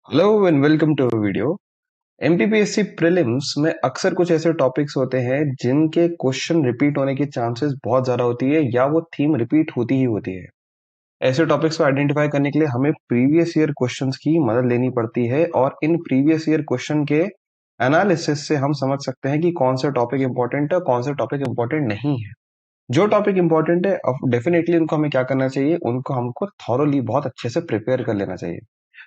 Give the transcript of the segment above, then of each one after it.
Hello and welcome to video. MPPSC prelims में अक्सर कुछ ऐसे टॉपिक्स होते हैं जिनके क्वेश्चन रिपीट होने की चांसेस बहुत ज्यादा होती है या वो थीम रिपीट होती ही होती है। ऐसे टॉपिक्स को आइडेंटिफाई करने के लिए हमें प्रीवियस ईयर क्वेश्चंस की मदद लेनी पड़ती है और इन प्रीवियस ईयर क्वेश्चन के एनालिसिस से हम समझ सकते हैं कि कौन सा टॉपिक इंपॉर्टेंट है और कौन सा टॉपिक इंपॉर्टेंट नहीं है। जो टॉपिक इंपॉर्टेंट है डेफिनेटली उनको हमें क्या करना चाहिए, उनको हमको थॉरोली बहुत अच्छे से प्रिपेयर कर लेना चाहिए।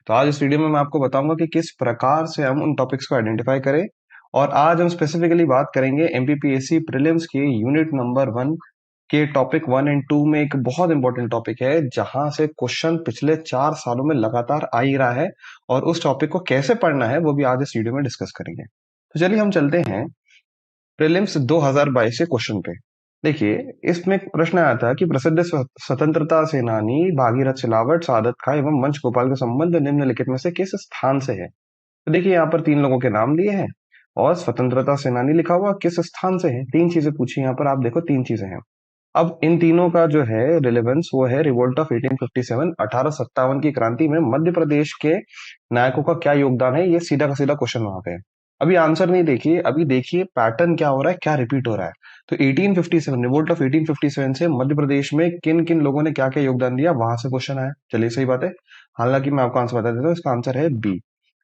तो आज इस वीडियो में मैं आपको बताऊंगा कि किस प्रकार से हम उन टॉपिक्स को आइडेंटिफाई करें। और आज हम स्पेसिफिकली बात करेंगे एमपीपीएससी प्रीलिम्स के यूनिट नंबर 1 के टॉपिक 1 और 2 में। एक बहुत इंपॉर्टेंट टॉपिक है जहां से क्वेश्चन पिछले 4 सालों में लगातार आ ही रहा है और उस टॉपिक को कैसे पढ़ना है वो भी आज इस वीडियो में डिस्कस करेंगे। तो चलिए हम चलते हैं प्रीलिम्स 2022 के क्वेश्चन पे। देखिए, इसमें एक प्रश्न आया था कि प्रसिद्ध स्वतंत्रता सेनानी भागीरथ सिलावट, सादत खां एवं मंच गोपाल का संबंध निम्नलिखित में से किस स्थान से है। तो देखिए, यहाँ पर 3 लोगों के नाम दिए हैं और स्वतंत्रता सेनानी लिखा हुआ, किस स्थान से है। 3 चीजें पूछी यहाँ पर, आप देखो 3 चीजें हैं। अब इन तीनों का जो है रिलेवेंस वो है रिवोल्ट ऑफ 1857, 1857 की क्रांति में मध्य प्रदेश के नायकों का क्या योगदान है। ये सीधा का सीधा क्वेश्चन वहां पे है। अभी आंसर नहीं देखिए, अभी देखिए पैटर्न क्या हो रहा है, क्या रिपीट हो रहा है। तो 1857, रिवोल्ट ऑफ 1857 से मध्य प्रदेश में किन किन लोगों ने क्या क्या योगदान दिया, वहां से क्वेश्चन आया। चलिए, सही बात है। हालांकि मैं आपको आंसर बता देता हूँ, इसका आंसर है बी।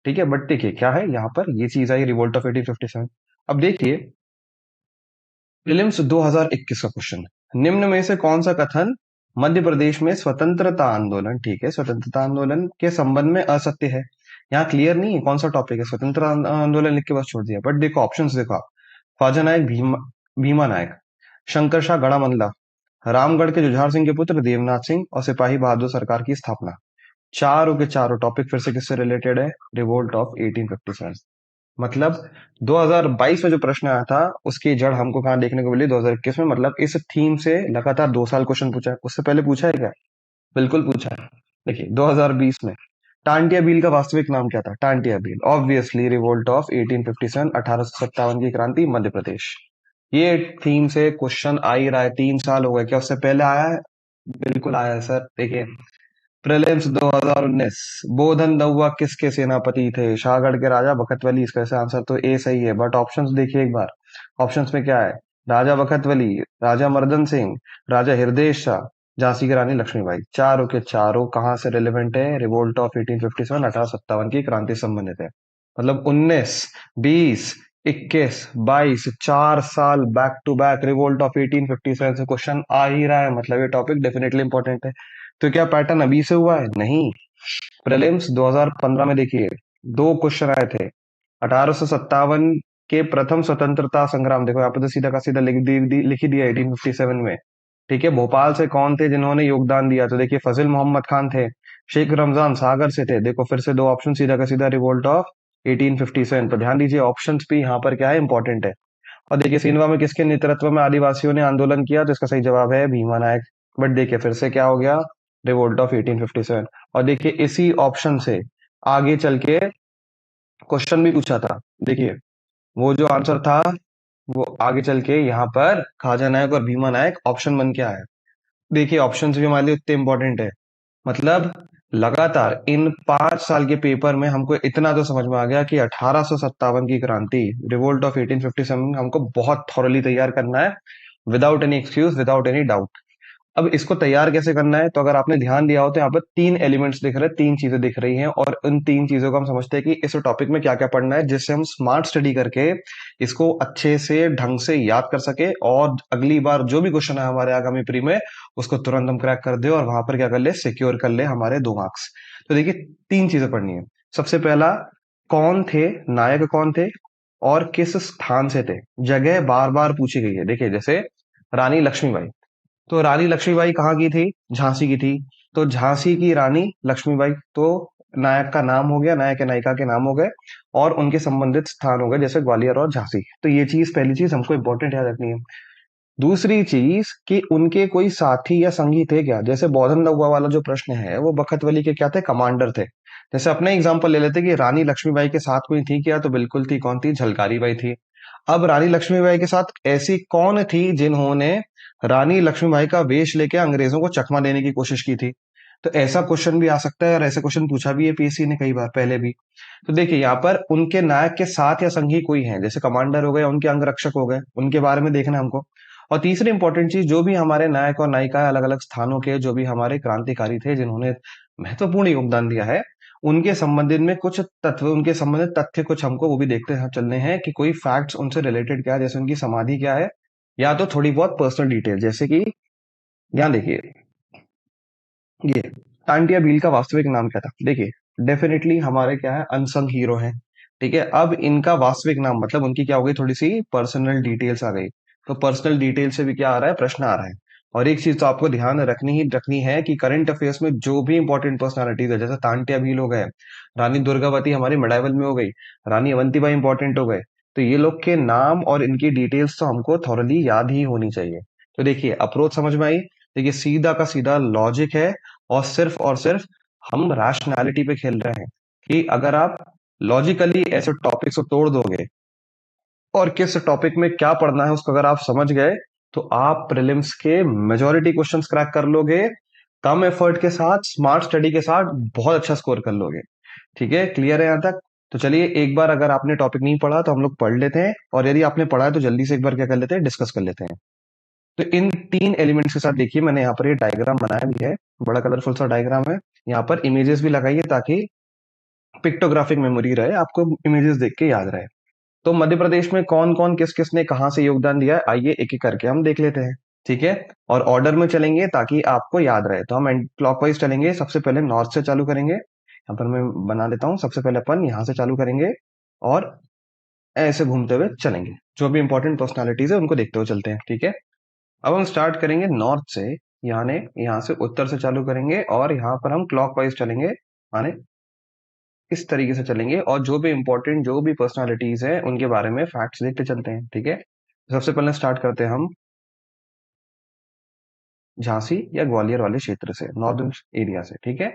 ठीक है, बट देखिए क्या है यहाँ पर, ये चीज आई रिवोल्ट ऑफ 1857। अब देखिए प्रीलिम्स 2021 का क्वेश्चन, निम्न में से कौन सा कथन मध्य प्रदेश में स्वतंत्रता आंदोलन, ठीक है, स्वतंत्रता आंदोलन के संबंध में असत्य है। यहाँ क्लियर नहीं है कौन सा टॉपिक है, स्वतंत्रता आंदोलन लिख के बस छोड़ दिया। बट देखो ऑप्शंस देखो आप, ख्वाजा नायक भीमा नायक, शंकर शाह गड़ामल्ला, रामगढ़ के जुझार सिंह के पुत्र देवनाथ सिंह और सिपाही बहादुर सरकार की स्थापना। चारों के चारों टॉपिक फिर से किससे रिलेटेड है, रिवोल्ट ऑफ 1857। मतलब 2022 में जो प्रश्न आया था उसकी जड़ हमको कहाँ देखने को मिली, 2021 में। मतलब इस थीम से लगातार 2 साल क्वेश्चन पूछा है। उससे पहले पूछा है क्या? बिल्कुल पूछा है। देखिए 2020 में टांटिया बील का वास्तविक नाम क्या था, टांटिया बील, ऑब्वियसली रिवोल्ट ऑफ 1857, 1857 की क्रांति, मध्य प्रदेश। ये थीम से क्वेश्चन आ ही रहा है, 3 साल हो गए। क्या उससे पहले आया है? बिल्कुल आया है सर। देखिए प्रीलिम्स 2019, बोधन दउआ किसके सेनापति थे, शाहगढ़ के राजा बखतवली। इसका ऐसा आंसर तो ए सही है। बट ऑप्शंस देखिए एक बार, ऑप्शंस में क्या है, राजा बखतवली, राजा मर्दन सिंह, राजा हृदय शाह, झांसी की रानी लक्ष्मीबाई। चारों के चारों कहाँ से रिलेवेंट है, रिवोल्ट ऑफ 1857, 1857 की क्रांति से संबंधित है। मतलब 19, 20, 21, 22, 4 साल back to back revolt of 1857 से क्वेश्चन आ ही रहा है। मतलब ये टॉपिक डेफिनेटली इंपॉर्टेंट है। तो क्या पैटर्न अभी से हुआ है? नहीं। प्रीलिम्स 2015 में देखिए 2 क्वेश्चन आए थे। 1857 के प्रथम स्वतंत्रता संग्राम, देखो यहाँ पे तो सीधा का सीधा लिख ही दिया 1857 में। ठीक है, भोपाल से कौन थे जिन्होंने योगदान दिया, तो देखिए फजिल मोहम्मद खान थे। शेख रमजान सागर से थे। देखो फिर से 2 ऑप्शन सीधा का सीधा रिवोल्ट ऑफ 1857। तो ध्यान दीजिए ऑप्शंस भी यहाँ पर क्या है, इंपॉर्टेंट है। और देखिए सिनवा में किसके नेतृत्व में आदिवासियों ने आंदोलन किया, तो इसका सही जवाब है भीमा नायक। बट देखिए फिर से क्या हो गया, रिवोल्ट ऑफ 1857। और देखिए इसी ऑप्शन से आगे चल के क्वेश्चन भी पूछा था। देखिए वो जो आंसर था वो आगे चल के यहाँ पर खाजा नायक और भीमा नायक ऑप्शन बन के आया। देखिए ऑप्शन भी हमारे लिए उतने इंपॉर्टेंट है। मतलब लगातार इन 5 साल के पेपर में हमको इतना तो समझ में आ गया कि 1857 की क्रांति, रिवोल्ट ऑफ 1857 हमको बहुत थॉरली तैयार करना है, without any excuse, without any doubt. अब इसको तैयार कैसे करना है, तो अगर आपने ध्यान दिया हो तो यहाँ पर 3 एलिमेंट्स दिख रहे हैं, 3 चीजें दिख रही हैं और उन 3 चीजों को हम समझते हैं कि इस टॉपिक में क्या क्या पढ़ना है, जिससे हम स्मार्ट स्टडी करके इसको अच्छे से ढंग से याद कर सके और अगली बार जो भी क्वेश्चन है हमारे आगामी प्री में उसको तुरंत हम क्रैक कर दे और वहां पर क्या कर ले, सिक्योर कर ले हमारे 2 मार्क्स। तो देखिए 3 चीजें पढ़नी है। सबसे पहला, कौन थे नायक, कौन थे और किस स्थान से थे। जगह बार बार पूछी गई है। देखिए जैसे रानी लक्ष्मीबाई, तो रानी लक्ष्मीबाई कहाँ की थी, झांसी की थी। तो झांसी की रानी लक्ष्मीबाई, तो नायक का नाम हो गया, नायक या नायिका के नाम हो गए और उनके संबंधित स्थान हो गए जैसे ग्वालियर और झांसी। तो ये चीज, पहली चीज हमको इंपॉर्टेंट याद रखनी है। दूसरी चीज कि उनके कोई साथी या संगी थे क्या। जैसे बौद्धन लहुआ वाला जो प्रश्न है वो बखतवली के क्या थे, कमांडर थे। जैसे अपने एग्जांपल ले लेते कि रानी लक्ष्मीबाई के साथ कोई थी क्या, तो बिल्कुल थी। कौन थी, झलकारी बाई थी। अब रानी लक्ष्मीबाई के साथ ऐसी कौन थी जिन्होंने रानी लक्ष्मीबाई का वेश लेके अंग्रेजों को चकमा देने की कोशिश की थी। तो ऐसा क्वेश्चन भी आ सकता है और ऐसा क्वेश्चन पूछा भी है पीएससी ने कई बार पहले भी। तो देखिए यहाँ पर उनके नायक के साथ या संगी कोई है, जैसे कमांडर हो गए, उनके अंगरक्षक हो गए, उनके बारे में देखना है हमको। और तीसरी इंपॉर्टेंट चीज, जो भी हमारे नायक और नायिका अलग अलग स्थानों के जो भी हमारे क्रांतिकारी थे जिन्होंने महत्वपूर्ण योगदान दिया है, उनके संबंधित में कुछ तत्व, उनके संबंधित तथ्य कुछ हमको वो भी देखते हैं चलने हैं कि कोई फैक्ट्स उनसे रिलेटेड क्या है, जैसे उनकी समाधि क्या है, या तो थोड़ी बहुत पर्सनल डिटेल, जैसे कि यहाँ देखिए ये टांटिया भील का वास्तविक नाम क्या था। देखिए डेफिनेटली हमारे क्या है, अनसंग हीरो हैं। ठीक है, अब इनका वास्तविक नाम मतलब उनकी क्या हो गई, थोड़ी सी पर्सनल डिटेल्स आ गई। तो पर्सनल डिटेल से भी क्या आ रहा है, प्रश्न आ रहा है। और एक चीज तो आपको ध्यान रखनी है कि करंट अफेयर्स में जो भी इंपॉर्टेंट पर्सनालिटीज है, जैसे तांटिया भील हो गए, रानी दुर्गावती हमारी मेडावल में हो गई, रानी अवंतीबाई इंपॉर्टेंट हो गए, तो ये लोग के नाम और इनकी डिटेल्स तो हमको थॉरली याद ही होनी चाहिए। तो देखिए अप्रोच समझ में आई। देखिए सीधा का सीधा लॉजिक है, और सिर्फ हम रैशनैलिटी पे खेल रहे हैं कि अगर आप लॉजिकली ऐसे टॉपिक्स को तोड़ दोगे और किस टॉपिक में क्या पढ़ना है उसको अगर आप समझ गए, तो आप प्रीलिम्स के मेजॉरिटी क्वेश्चंस क्रैक कर लोगे, कम एफर्ट के साथ, स्मार्ट स्टडी के साथ बहुत अच्छा स्कोर कर लोगे। ठीक है, क्लियर है यहाँ तक? तो चलिए एक बार, अगर आपने टॉपिक नहीं पढ़ा तो हम लोग पढ़ लेते हैं, और यदि आपने पढ़ा है तो जल्दी से एक बार क्या कर लेते हैं, डिस्कस कर लेते हैं। तो इन तीन एलिमेंट्स के साथ देखिए मैंने यहाँ पर ये डायग्राम बनाया भी है, बड़ा कलरफुल सा डायग्राम है। यहाँ पर इमेजेस भी लगाइए ताकि पिक्टोग्राफिक मेमोरी रहे, आपको इमेजेस देख के याद रहे। तो मध्य प्रदेश में कौन कौन किस किस ने कहाँ से योगदान दिया है, आइए एक एक करके हम देख लेते हैं। ठीक है, और ऑर्डर में चलेंगे ताकि आपको याद रहे। तो हम क्लॉकवाइज चलेंगे, सबसे पहले नॉर्थ से चालू करेंगे। यहाँ पर मैं बना लेता हूँ, सबसे पहले अपन यहाँ से चालू करेंगे और ऐसे घूमते हुए चलेंगे, जो भी इंपॉर्टेंट पर्सनालिटीज है उनको देखते हुए चलते हैं। ठीक है, अब हम स्टार्ट करेंगे नॉर्थ से, यानी यहाँ से उत्तर से चालू करेंगे और यहाँ पर हम क्लॉकवाइज चलेंगे, माने इस तरीके से चलेंगे, और जो भी इंपॉर्टेंट जो भी पर्सनालिटीज है उनके बारे में फैक्ट्स देखते चलते हैं। ठीक है, सबसे पहले स्टार्ट करते हैं हम झांसी या ग्वालियर वाले क्षेत्र से, नॉर्दर्न एरिया से। ठीक है,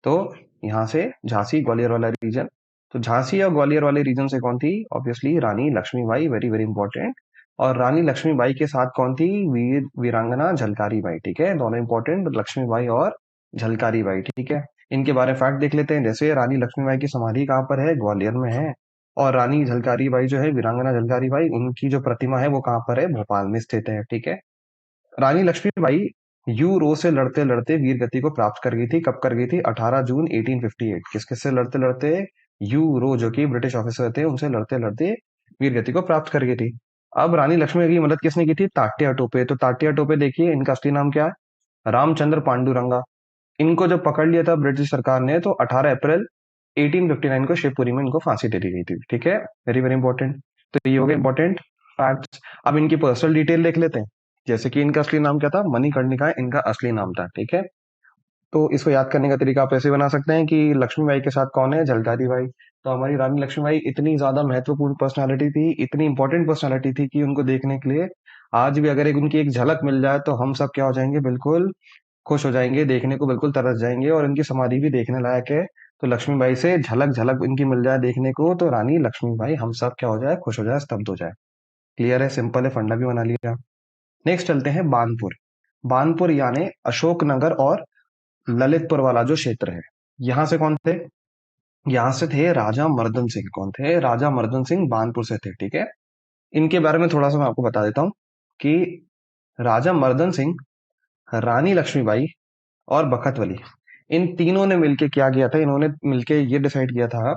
तो यहाँ से झांसी ग्वालियर वाला रीजन, तो झांसी या ग्वालियर वाले रीजन से कौन थी, ऑब्वियसली रानी लक्ष्मीबाई, वेरी वेरी इंपॉर्टेंट। और रानी लक्ष्मीबाई के साथ कौन थी, वीरांगना झलकारी बाई। ठीक है, दोनों इंपॉर्टेंट, लक्ष्मीबाई और झलकारी बाई। ठीक है, इनके बारे में फैक्ट देख लेते हैं। जैसे रानी लक्ष्मीबाई की समाधि कहाँ पर है, ग्वालियर में है। और रानी झलकारी बाई जो है, वीरांगना झलकारी बाई, उनकी जो प्रतिमा है वो कहाँ पर है, भोपाल में स्थित है। ठीक है, रानी लक्ष्मीबाई यू रो से लड़ते लड़ते वीर गति को प्राप्त कर गई थी। कब कर गई थी, 18 जून 1858। किस किस से लड़ते लड़ते, यू रो जो कि ब्रिटिश ऑफिसर थे उनसे लड़ते लड़ते वीर गति को प्राप्त कर गई थी। अब रानी लक्ष्मीबाई की मदद किसने की थी, तात्या टोपे। तो तात्या टोपे देखिए इनका असली नाम क्या है, रामचंद्र पांडुरंगा। इनको जब पकड़ लिया था ब्रिटिश सरकार ने तो 18 अप्रैल 1859 को शिवपुरी में इनको फांसी दे दी गई थी। ठीक है, वेरी वेरी इंपॉर्टेंट। तो ये हो गए इंपॉर्टेंट फैक्ट्स। अब इनकी पर्सनल डिटेल देख लेते हैं। जैसे कि इनका असली नाम क्या था, मणिकर्णिका इनका असली नाम था। ठीक है, तो इसको याद करने का तरीका आप ऐसे बना सकते हैं कि लक्ष्मीबाई के साथ कौन है, झलकारी बाई। तो हमारी रानी लक्ष्मीबाई इतनी ज्यादा महत्वपूर्ण पर्सनालिटी थी, इतनी इंपॉर्टेंट पर्सनालिटी थी कि उनको देखने के लिए आज भी अगर एक उनकी एक झलक मिल जाए तो हम सब क्या हो जाएंगे, बिल्कुल खुश हो जाएंगे, देखने को बिल्कुल तरस जाएंगे। और इनकी समाधि भी देखने लायक है। तो लक्ष्मीबाई से झलक झलक इनकी मिल जाए देखने को, तो रानी लक्ष्मीबाई हम सब क्या हो जाए, खुश हो जाए, स्तब्ध हो जाए। क्लियर है, सिंपल है, फंडा भी बना लिया। नेक्स्ट चलते हैं बानपुर। बानपुर यानी अशोकनगर और ललितपुर वाला जो क्षेत्र है, यहाँ से कौन थे, यहाँ से थे राजा मर्दन सिंह। कौन थे, राजा मर्दन सिंह बानपुर से थे। ठीक है, इनके बारे में थोड़ा सा मैं आपको बता देता हूँ कि राजा मर्दन सिंह, रानी लक्ष्मीबाई और बखतवली, इन तीनों ने मिलके क्या किया था, इन्होंने मिलके ये डिसाइड किया था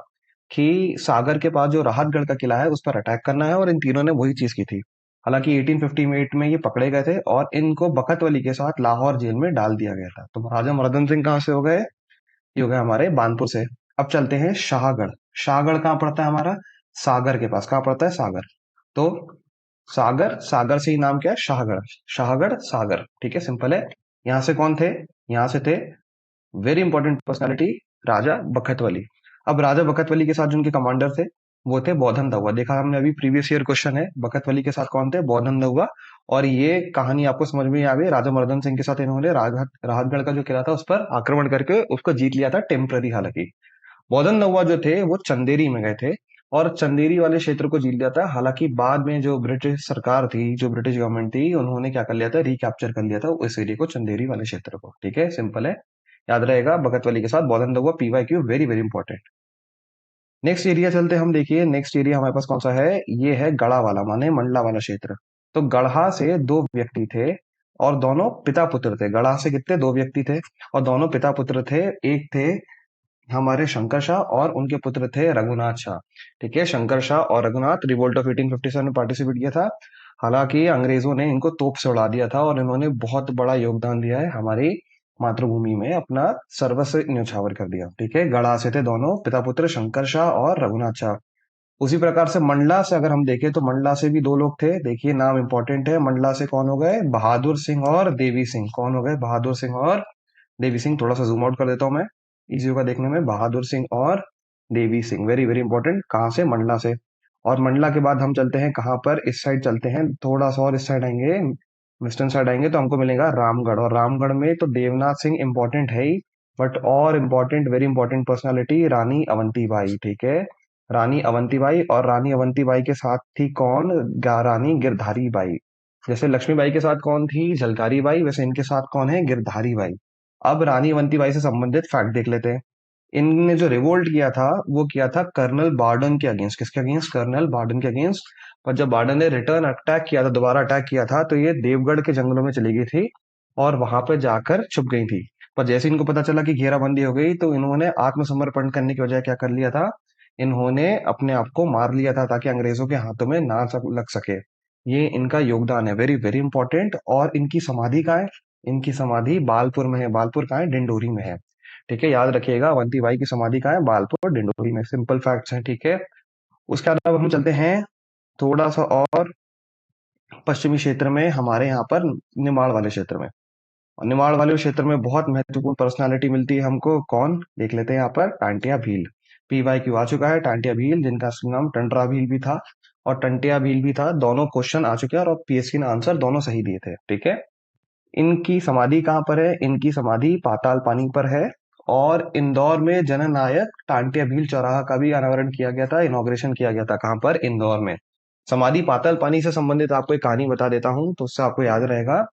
कि सागर के पास जो राहतगढ़ का किला है उस पर अटैक करना है, और इन तीनों ने वही चीज की थी। हालांकि 1858 में ये पकड़े गए थे और इनको बखतवली के साथ लाहौर जेल में डाल दिया गया था। तो राजा मर्दन सिंह कहाँ से हो गए, ये हो गए हमारे बानपुर से। अब चलते हैं शाहगढ़। शाहगढ़ कहाँ पड़ता है हमारा, सागर के पास। कहाँ पड़ता है, सागर। तो सागर, सागर से ही नाम क्या है, शाहगढ़। शाहगढ़ सागर। ठीक है, सिंपल है। यहाँ से कौन थे, यहाँ से थे वेरी इंपॉर्टेंट पर्सनालिटी, राजा बखतवली। अब राजा बखतवली के साथ जो उनके कमांडर थे वो थे बौधन दहुआ। देखा हमने अभी, प्रीवियस ईयर क्वेश्चन है, बखतवली के साथ कौन थे, बौधन दहुआ। और ये कहानी आपको समझ में आ गई, राजा मर्दन सिंह के साथ इन्होंने राहतगढ़ का जो किला था उस पर आक्रमण करके उसको जीत लिया था, टेम्पररी हालांकि। बौधन दहुआ जो थे वो चंदेरी में गए थे और चंदेरी वाले क्षेत्र को जीत लिया था। हालांकि बाद में जो ब्रिटिश सरकार थी, जो ब्रिटिश गवर्नमेंट थी, उन्होंने क्या कर लिया था, रिकैप्चर कर लिया था उस एरिया को, चंदेरी वाले क्षेत्र को। ठीक है, सिंपल है। याद रहेगा, बखत वाली के साथ बहुत अंदर हुआ, PYQ very very important. Next area चलते हम, देखिए नेक्स्ट एरिया हमारे पास कौन सा है, ये है गढ़ा वाला, माने मंडला वाला क्षेत्र। तो गढ़ा से दो व्यक्ति थे और दोनों पिता पुत्र थे। गढ़ा से कितने, दो व्यक्ति थे और दोनों पिता पुत्र थे। एक थे हमारे शंकर शाह और उनके पुत्र थे रघुनाथ शाह। ठीक है, शंकर शाह और रघुनाथ रिवोल्ट ऑफ 1857 में पार्टिसिपेट किया था। हालांकि अंग्रेजों ने इनको तोप से उड़ा दिया था और इन्होंने बहुत बड़ा योगदान दिया है हमारी मातृभूमि में, अपना सर्वस्व न्यौछावर कर दिया। ठीक है, गढ़ा से थे दोनों पिता पुत्र शंकर शाह और रघुनाथ शाह। उसी प्रकार से मंडला से अगर हम देखें तो मंडला से भी दो लोग थे। देखिए नाम इंपॉर्टेंट है, मंडला से कौन हो गए, बहादुर सिंह और देवी सिंह। कौन हो गए, बहादुर सिंह और देवी सिंह। थोड़ा सा जूम आउट कर देता हूं मैं, इजी होगा देखने में। बहादुर सिंह और Devi Singh, very very important. कहाँ से, मंडला से। और मंडला के बाद हम चलते हैं कहाँ पर, इस साइड चलते हैं थोड़ा सा और, इस साइड आएंगे, वेस्टर्न साइड आएंगे तो हमको मिलेगा रामगढ़। और रामगढ़ में तो देवनाथ सिंह इंपॉर्टेंट है ही, बट और इंपॉर्टेंट, वेरी इंपॉर्टेंट पर्सनालिटी रानी अवंतीबाई। ठीक है, रानी अवंतीबाई। और रानी अवंतीबाई के साथ थी कौन, रानी गिरधारी बाई। जैसे लक्ष्मीबाई के साथ कौन थी, झलकारी बाई, वैसे इनके साथ कौन है, गिरधारी बाई। अब रानी अवंतीबाई से संबंधित फैक्ट देख लेते हैं। इनने जो रिवोल्ट किया था वो किया था कर्नल बार्डन के अगेंस्ट। किसके अगेंस्ट, कर्नल बार्डन के अगेंस्ट। पर जब बार्डन ने रिटर्न अटैक किया था, दोबारा अटैक किया था, तो ये देवगढ़ के जंगलों में चली गई थी और वहां पे जाकर छुप गई थी। पर जैसे इनको पता चला कि घेराबंदी हो गई तो इन्होंने आत्मसमर्पण करने की बजाय क्या कर लिया था, इन्होंने अपने आप को मार लिया था ताकि अंग्रेजों के हाथों में ना लग सके। ये इनका योगदान है, वेरी वेरी इंपॉर्टेंट। और इनकी समाधि कहाँ है, इनकी समाधि बालपुर में है। बालपुर कहाँ है, डिंडोरी में है। ठीक है, याद रखिएगा, अवंतीबाई की समाधि कहाँ है, बालपुर डिंडोरी में। सिंपल फैक्ट्स हैं। ठीक है, उसके अलावा हम चलते हैं थोड़ा सा और पश्चिमी क्षेत्र में, हमारे यहाँ पर निमाड़ वाले क्षेत्र में। और निमाड़ वाले क्षेत्र में बहुत महत्वपूर्ण पर्सनालिटी मिलती है हमको, कौन देख लेते हैं यहाँ पर, टांटिया भील। PYQ आ चुका है, टांटिया भील, जिनका असली नाम टंडरा भील भी था और टंटिया भील भी था। दोनों क्वेश्चन आ चुके हैं और PSC ने आंसर दोनों सही दिए थे। ठीक है, इनकी समाधि कहाँ पर है, इनकी समाधि पाताल पानी पर है। और इंदौर में जननायक टांटिया भील चौराहा का भी अनावरण किया गया था, इनॉग्रेशन किया गया था। कहाँ पर, इंदौर में। समाधि पाताल पानी से संबंधित आपको एक कहानी बता देता हूँ तो उससे आपको याद रहेगा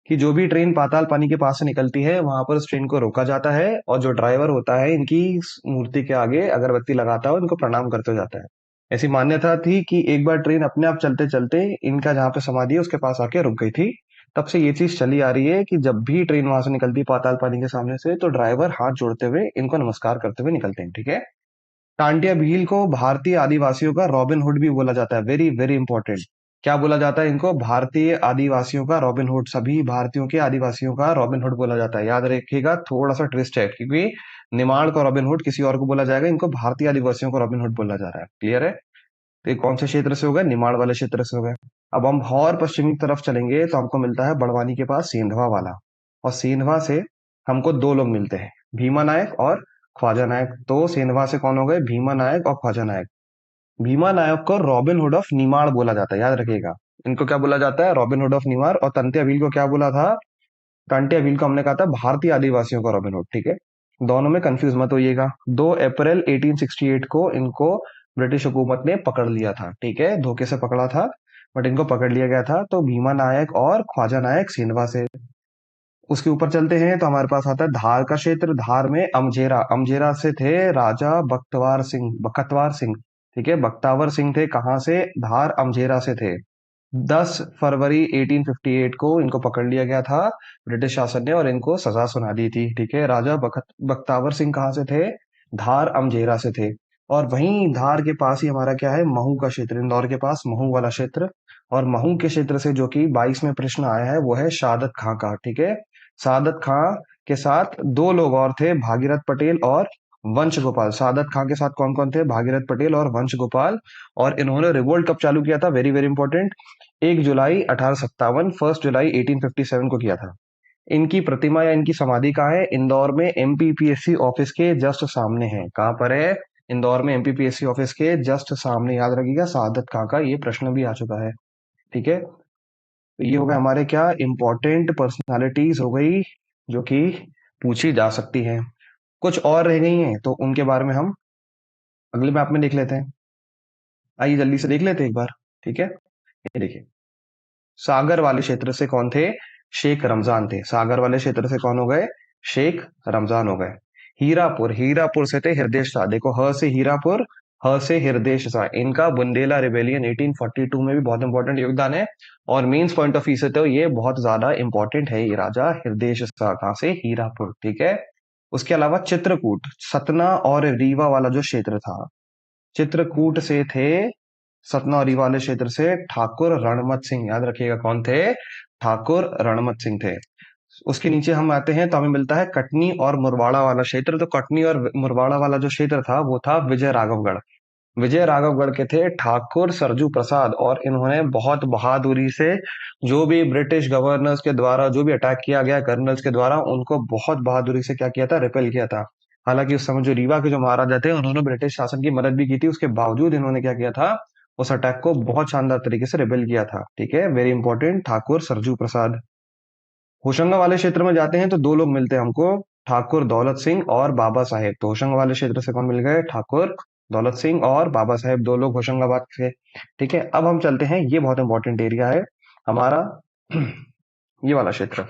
कि जो भी ट्रेन पाताल पानी के पास से निकलती है वहां पर उस ट्रेन को रोका जाता है और जो ड्राइवर होता है इनकी मूर्ति के आगे अगरबत्ती लगाता है और इनको प्रणाम करते हुए जाता है। ऐसी मान्यता थी कि एक बार ट्रेन अपने आप चलते चलते इनका जहाँ पे समाधि है उसके पास आके रुक गई थी। तब से ये चीज चली आ रही है कि जब भी ट्रेन वहां से निकलती है पाताल पानी के सामने से तो ड्राइवर हाथ जोड़ते हुए इनको नमस्कार करते हुए निकलते हैं। ठीक है, टांटिया भील को भारतीय आदिवासियों का रॉबिन हुड भी बोला जाता है, वेरी वेरी इंपॉर्टेंट। क्या बोला जाता है इनको, भारतीय आदिवासियों का रॉबिन हुड। सभी भारतीयों के आदिवासियों का रॉबिन हुड बोला जाता है। याद रखिएगा, थोड़ा सा ट्विस्ट है, क्योंकि निमाड़ का रॉबिन हुड किसी और को बोला जाएगा, इनको भारतीय आदिवासियों को रॉबिन हुड बोला जा रहा है। क्लियर है, तो ये कौन से क्षेत्र से हो गए, निमाड़ वाले क्षेत्र से हो गए। अब हम और पश्चिमी तरफ चलेंगे तो हमको मिलता है बड़वानी के पास सेंधवा वाला। और सेंधवा से हमको दो लोग मिलते हैं, भीमा नायक और ख्वाजा नायक। तो सेंधवा से कौन हो गए, भीमा नायक और ख्वाजा नायक। भीमा नायक को रॉबिन हुड ऑफ निमाड़ बोला जाता है, याद रखिएगा। इनको क्या बोला जाता है, रॉबिन हुड ऑफ निमाड़। और तंते अभील को क्या बोला था, तंते अभील को हमने कहा था भारतीय आदिवासियों का रॉबिन हुड। ठीक है, दोनों में कंफ्यूज मत होइएगा। 2 अप्रैल 1868 को इनको ब्रिटिश हुकूमत ने पकड़ लिया था। ठीक है, धोखे से पकड़ा था बट इनको पकड़ लिया गया था। तो भीमा नायक और ख्वाजा नायक सेंधवा से। उसके ऊपर चलते हैं तो हमारे पास आता है धार का क्षेत्र। धार में अमझेरा, अमझेरा से थे राजा बख्तवार सिंह, बख्तवार सिंह। ठीक है, बख्तावर सिंह थे कहाँ से, धार अमझेरा से थे। 10 फरवरी 1858 को इनको पकड़ लिया गया था ब्रिटिश शासन ने और इनको सजा सुना दी थी। ठीक है, राजा बख्तावर सिंह कहाँ से थे, धार अमझेरा से थे। और वहीं धार के पास ही हमारा क्या है, महू का क्षेत्र, इंदौर के पास महू वाला क्षेत्र। और महू के क्षेत्र से जो कि 22 में प्रश्न आया है वो है शादत खां का। ठीक है, सादत खां के साथ दो लोग और थे, भागीरथ पटेल और वंश गोपाल। सादत खां के साथ कौन कौन थे, भागीरथ पटेल और वंश गोपाल। और इन्होंने रिवोल्ट कब चालू किया था, वेरी वेरी इंपॉर्टेंट, 1 जुलाई 1857, 1 जुलाई 1857 को किया था। इनकी प्रतिमा या इनकी समाधि कहाँ है, इंदौर में MPPSC ऑफिस के जस्ट सामने है। कहाँ पर है, इंदौर में MPPSC ऑफिस के जस्ट सामने। याद रखिएगा, सादत खां का ये प्रश्न भी आ चुका है। ठीक है, तो ये हो गए हमारे क्या इंपॉर्टेंट पर्सनालिटीज हो गई जो कि पूछी जा सकती हैं। कुछ और रह गई हैं तो उनके बारे में हम अगले मैप में देख लेते हैं। आइए जल्दी से देख लेते हैं एक बार। ठीक है, ये देखिए, सागर वाले क्षेत्र से कौन थे, शेख रमजान थे। सागर वाले क्षेत्र से कौन हो गए, शेख रमजान हो गए। हीरापुर, हीरापुर से थे हृदय शाह, देखो ह से हीरापुर, ह से हृदय शाह, इनका बुंदेला रिबेलियन 1842 में भी बहुत इंपॉर्टेंट योगदान है। और मेंस पॉइंट ऑफ व्यू से तो ये बहुत ज्यादा इंपॉर्टेंट है, ये राजा हृदय शाह कहाँ से, हीरापुर, ठीक है। उसके अलावा चित्रकूट, सतना और रीवा वाला जो क्षेत्र था, चित्रकूट से थे, सतना और रीवा वाले क्षेत्र से ठाकुर रणमत सिंह, याद रखिएगा कौन थे, ठाकुर रणमत सिंह थे। उसके नीचे हम आते हैं तो हमें मिलता है कटनी और मुरबाड़ा वाला क्षेत्र। तो कटनी और मुरबाड़ा वाला जो क्षेत्र था वो था विजय राघवगढ़। विजय राघवगढ़ के थे ठाकुर सरजू प्रसाद, और इन्होंने बहुत बहादुरी से जो भी ब्रिटिश गवर्नर्स के द्वारा जो भी अटैक किया गया कर्नल्स के द्वारा, उनको बहुत बहादुरी से क्या किया था, रिपेल किया था। हालांकि उस समय जो रीवा के जो महाराजा थे उन्होंने ब्रिटिश शासन की मदद भी की थी, उसके बावजूद इन्होंने क्या किया था, उस अटैक को बहुत शानदार तरीके से रिपेल किया था, ठीक है, वेरी इंपॉर्टेंट, ठाकुर सरजू प्रसाद। होशंगा वाले क्षेत्र में जाते हैं तो दो लोग मिलते हैं हमको, ठाकुर दौलत सिंह और बाबा साहेब। तो होशंगा वाले क्षेत्र से कौन मिल गए, ठाकुर दौलत सिंह और बाबा साहेब, दो लोग होशंगाबाद से, ठीक है। अब हम चलते हैं, ये बहुत इंपॉर्टेंट एरिया है हमारा, ये वाला क्षेत्र,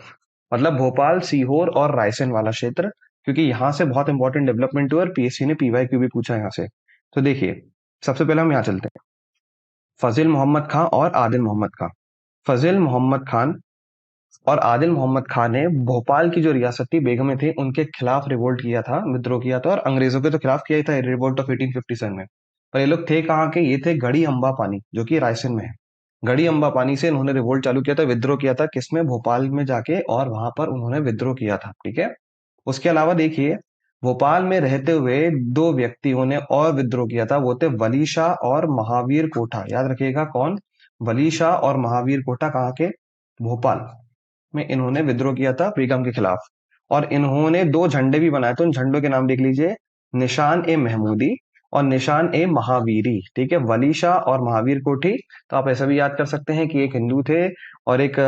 मतलब भोपाल, सीहोर और रायसेन वाला क्षेत्र, क्योंकि यहाँ से बहुत इंपॉर्टेंट डेवलपमेंट हुआ और पीएससी ने पीवाईक्यू भी पूछा यहाँ से। तो देखिए, सबसे पहले हम यहाँ चलते हैं, फजील मोहम्मद खां और आदिल मोहम्मद खां। फजील मोहम्मद खान और आदिल मोहम्मद खान ने भोपाल की जो रियासती बेगमें थी उनके खिलाफ रिवोल्ट किया था, विद्रोह किया था, और अंग्रेजों के तो खिलाफ किया ही था, रिवोल्ट ऑफ 1857 में। पर ये लोग थे कहाँ के, ये थे गढ़ी अम्बा पानी, जो कि रायसेन में है। गढ़ी अम्बा पानी से इन्होंने रिवोल्ट चालू किया था, विद्रोह किया था, किसमें, भोपाल में जाके, और वहां पर उन्होंने विद्रोह किया था, ठीक है। उसके अलावा देखिए, भोपाल में रहते हुए दो व्यक्तियों ने और विद्रोह किया था, वो थे वली शाह और महावीर कोठा, याद रखिएगा कौन, वली शाह और महावीर कोठा, कहाँ के, भोपाल में इन्होंने विद्रोह किया था बेगम के खिलाफ। और इन्होंने दो झंडे भी बनाए थे, उन झंडों के नाम देख लीजिए, निशान ए महमूदी और निशान ए महावीरी, ठीक है, वली शाह और महावीर कोठी। तो आप ऐसा भी याद कर सकते हैं कि एक हिंदू थे और एक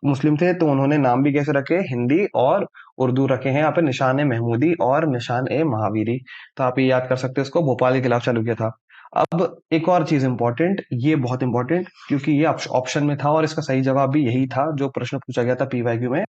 मुस्लिम थे, तो उन्होंने नाम भी कैसे रखे, हिंदी और उर्दू रखे हैं यहाँ पे, निशान ए महमूदी और निशान ए महावीरी। तो आप ये याद कर सकते हैं, उसको भोपाल के खिलाफ चालू किया था। अब एक और चीज इंपॉर्टेंट, ये बहुत इंपॉर्टेंट, क्योंकि ये ऑप्शन में था और इसका सही जवाब भी यही था जो प्रश्न पूछा गया था पीवाईक्यू में,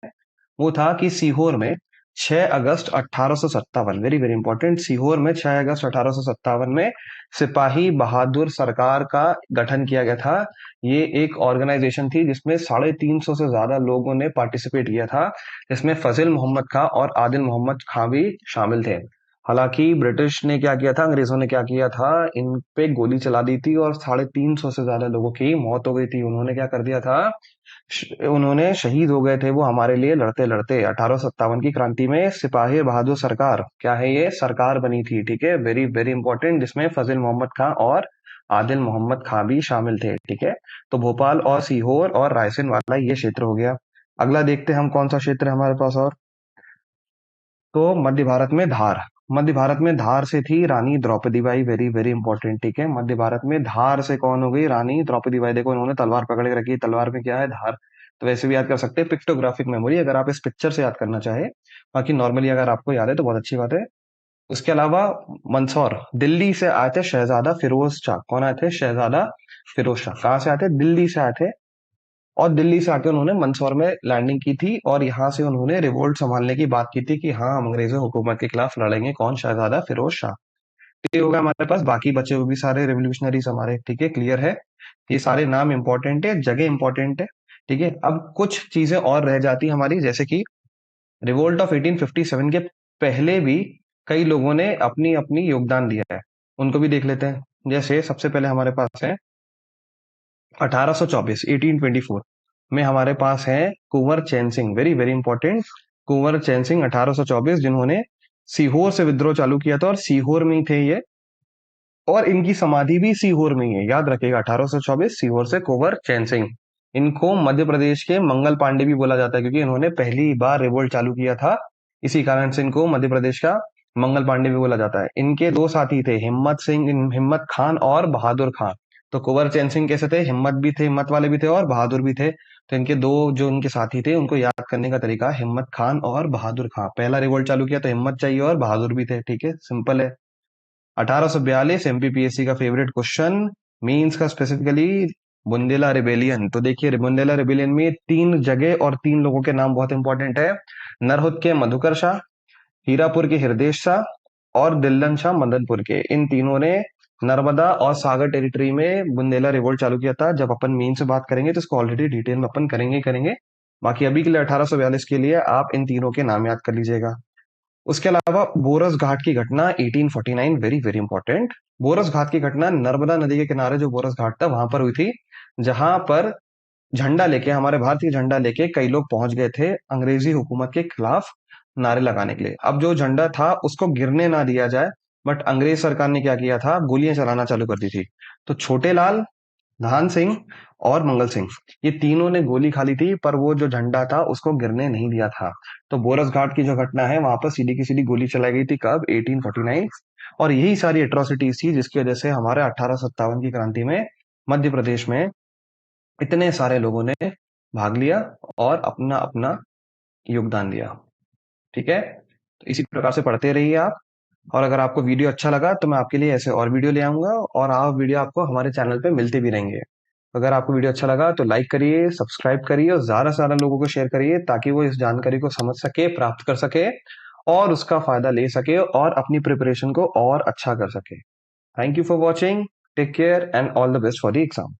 वो था कि सीहोर में 6 अगस्त 1857, वेरी वेरी इंपॉर्टेंट, सीहोर में 6 अगस्त 1857 में सिपाही बहादुर सरकार का गठन किया गया था। ये एक ऑर्गेनाइजेशन थी जिसमें 350 से ज्यादा लोगों ने पार्टिसिपेट किया था, जिसमें फजील मोहम्मद खां और आदिल मोहम्मद खां भी शामिल थे। हालांकि ब्रिटिश ने क्या किया था, अंग्रेजों ने क्या किया था, इन पे गोली चला दी थी और 350 से ज्यादा लोगों की मौत हो गई थी। उन्होंने क्या कर दिया था, उन्होंने शहीद हो गए थे वो हमारे लिए लड़ते लड़ते। 1857 की क्रांति में सिपाही बहादुर सरकार, क्या है ये, सरकार बनी थी, ठीक है, वेरी वेरी इंपॉर्टेंट, जिसमें फजील मोहम्मद खां और आदिल मोहम्मद खां भी शामिल थे, ठीक है। तो भोपाल और सीहोर और रायसेन वाला ये क्षेत्र हो गया। अगला देखते हैं हम कौन सा क्षेत्र है हमारे पास, और तो मध्य भारत में धार। मध्य भारत में धार से थी Rani Draupadi Bai, very very important, ठीक है। मध्य भारत में धार से कौन हो गई, रानी द्रौपदी बाई। देखो इन्होंने तलवार पकड़ के रखी है, तलवार में क्या है, धार। तो वैसे भी याद कर सकते हैं, पिक्टोग्राफिक मेमोरी, अगर आप इस पिक्चर से याद करना चाहे। बाकी नॉर्मली अगर आपको याद है तो बहुत अच्छी बात है। उसके अलावा मंदसौर, दिल्ली से आए थे शहजादा फिरोज शाह। कौन आए थे, शहजादा फिरोज शाह, कहाँ से आए थे, दिल्ली से आए थे। और दिल्ली से आके उन्होंने मंदसौर में लैंडिंग की थी, और यहाँ से उन्होंने रिवोल्ट संभालने की बात की थी कि हाँ हम अंग्रेजों हुकूमत के खिलाफ लड़ेंगे, कौन, शहजादा फिरोज शाह। ये हो गया हमारे पास, बाकी बचे हुए भी सारे रेवोल्यूशनरीज हमारे, ठीक है, क्लियर है। ये सारे नाम इंपॉर्टेंट है, जगह इंपॉर्टेंट है, ठीक है। अब कुछ चीजें और रह जाती है हमारी, जैसे कि रिवोल्ट ऑफ 1857 के पहले भी कई लोगों ने अपनी अपनी योगदान दिया है, उनको भी देख लेते हैं। जैसे सबसे पहले हमारे पास है 1824, 1824 में हमारे पास है कुंवर चैन सिंह, वेरी वेरी इंपॉर्टेंट, कुंवर चैन सिंह 1824, जिन्होंने सीहोर से विद्रोह चालू किया था, और सीहोर में ही थे ये, और इनकी समाधि भी सीहोर में ही है, याद रखिएगा, 1824 सीहोर से कुंवर चैन सिंह। इनको मध्य प्रदेश के मंगल पांडे भी बोला जाता है, क्योंकि इन्होंने पहली बार रिवोल्ट चालू किया था, इसी कारण से इनको मध्य प्रदेश का मंगल पांडे भी बोला जाता है। इनके दो साथी थे, हिम्मत सिंह, हिम्मत खान और बहादुर खान। तो कुंवर चैन सिंह कैसे थे, हिम्मत भी थे, हिम्मत वाले भी थे, और बहादुर भी थे। तो इनके दो जो इनके साथी थे, उनको याद करने का तरीका, हिम्मत खान और बहादुर खान। पहला रिवोल्ट चालू किया तो हिम्मत चाहिए और बहादुर भी थे, ठीक है, सिंपल है। 1842 एमपीपीएससी का फेवरेट क्वेश्चन, मींस का स्पेसिफिकली बुंदेला रिबेलियन। तो देखिए बुंदेला रिबेलियन में 3 जगह और 3 लोगों के नाम बहुत इंपॉर्टेंट है। नरहुत के मधुकर शाह, हीरापुर के हृदेश शाह और दिल्लन शाह मदनपुर के, इन तीनों ने नर्मदा और सागर टेरिटरी में बुंदेला रिवोल्ट चालू किया था। जब अपन मेन से बात करेंगे तो इसको ऑलरेडी डिटेल में अपन करेंगे ही करेंगे। बाकी अभी के लिए 1842 के लिए आप इन तीनों के नाम याद कर लीजिएगा। उसके अलावा बोरस घाट की घटना 1849, वेरी वेरी इंपॉर्टेंट। बोरस घाट की घटना नर्मदा नदी के किनारे जो बोरस घाट था वहां पर हुई थी, जहां पर झंडा लेके, हमारे भारतीय झंडा लेके कई लोग पहुंच गए थे अंग्रेजी हुकूमत के खिलाफ नारे लगाने के लिए। अब जो झंडा था उसको गिरने ना दिया जाए, बट अंग्रेज सरकार ने क्या किया था, गोलियां चलाना चालू कर दी थी। तो छोटे लाल, धान सिंह और मंगल सिंह, ये तीनों ने गोली खा ली थी, पर वो जो झंडा था उसको गिरने नहीं दिया था। तो बोरस घाट की जो घटना है वहां पर सीधी की सीधी गोली चलाई गई थी, कब, 1849। और यही सारी एट्रोसिटीज थी जिसकी वजह से हमारे 1857 की क्रांति में मध्य प्रदेश में इतने सारे लोगों ने भाग लिया और अपना अपना योगदान दिया। ठीक है, तो इसी प्रकार से पढ़ते रहिए आप। और अगर आपको वीडियो अच्छा लगा तो मैं आपके लिए ऐसे और वीडियो ले आऊंगा, और आप वीडियो आपको हमारे चैनल पे मिलते भी रहेंगे। अगर आपको वीडियो अच्छा लगा तो लाइक करिए, सब्सक्राइब करिए और ज्यादा से ज्यादा लोगों को शेयर करिए, ताकि वो इस जानकारी को समझ सके, प्राप्त कर सके और उसका फायदा ले सके और अपनी प्रिपरेशन को और अच्छा कर सके। Thank you for watching, take care and all the best for the exam.